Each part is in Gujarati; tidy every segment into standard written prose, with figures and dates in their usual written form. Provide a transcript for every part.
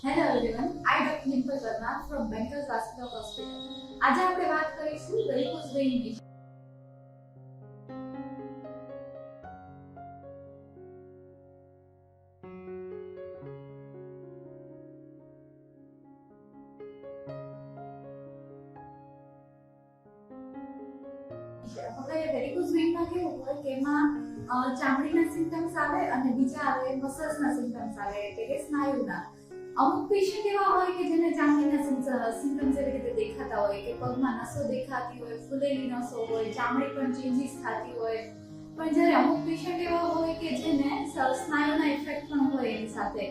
Hello everyone, I Dr. Dimple Verma from Bankers Hospital Hospital. આજે આપણે વાત કરીશું વેરિકોઝ વેઇન વિશે. હવે વેરિકોઝ વેઇનમાં કેવું હોય કે એમાં ચામડીના સિમ્પટમ્સ આવે અને બીજા આવે મસલ્સના સિમ્પટમ્સ આવે એટલે કે સ્નાયુના. અમુક પેશન્ટ એવા હોય કે જેને ચામડીના સિમ્પટમ્સ એવી રીતે દેખાતા હોય કે પગમાં નસો દેખાતી હોય, ફૂલેલી નસો હોય, ચામડી પણ ચેન્જીસ થતી હોય. પણ જ્યારે અમુક પેશન્ટ એવા હોય કે જેને સ્નાયુના ઇફેક્ટ પણ હોય એની સાથે,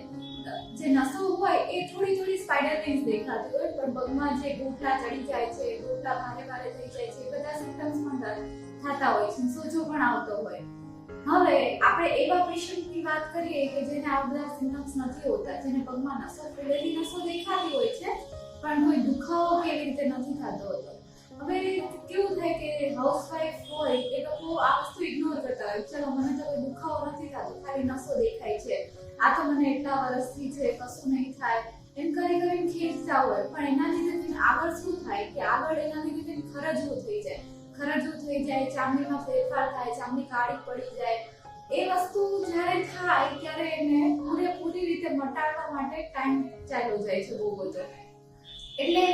જે નસો હોય એ થોડી સ્પાઇડર વેન્સ દેખાતી હોય, પણ પગમાં જે ગોઠલા ચડી જાય છે, ગોઠલા ભારે થઈ જાય છે, એ બધા સિમ્પટમ્સ પણ થતા હોય છે, સોજો પણ આવતો હોય. હવે આપણે એવા પેશન્ટની વાત કરીએ કે જેને આ બધા સિમ્પટમ્સ નથી હોતા, જેને પગમાં નસો ફૂલેલી નસો દેખાતી હોય છે પણ કોઈ દુખાવો કે એવી રીતે નથી થતો હોતો. હવે કેવું થાય કે હાઉસવાઈફ હોય એ લોકો આ વસ્તુ ઇગ્નોર કરતા હોય, ચલો મને તો કોઈ દુખાવો નથી થતો, ખાલી નસો દેખાય છે, આ તો મને એટલા વર્ષથી છે, કશું નહીં થાય, એમ કરીને ખેંચતા હોય. પણ એના લીધે આગળ શું થાય કે આગળ એના લીધે ખરજવું થઈ જાય, ચામડીમાં ફેરફાર થાય, ચામડી કાળી પડી જાય. એ વસ્તુ જ્યારે થાય ત્યારે એને પૂરેપૂરી રીતે મટાડવા માટે ટાઈમ ચાલ્યો જાય છે બહુ બધો. એટલે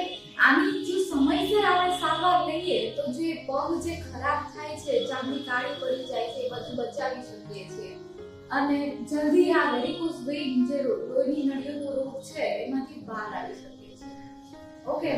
આની જો સમયસર આપણે સારવાર લઈએ તો જે પગ જે ખરાબ થાય છે, ચામડી કાળી પડી જાય છે, એ બધું બચાવી શકીએ છીએ અને જલ્દી આ વેરિકોઝ વેઇન જે લોહીની નળીઓનો રોગ છે એમાંથી બહાર આવી શકીએ છીએ. ઓકે.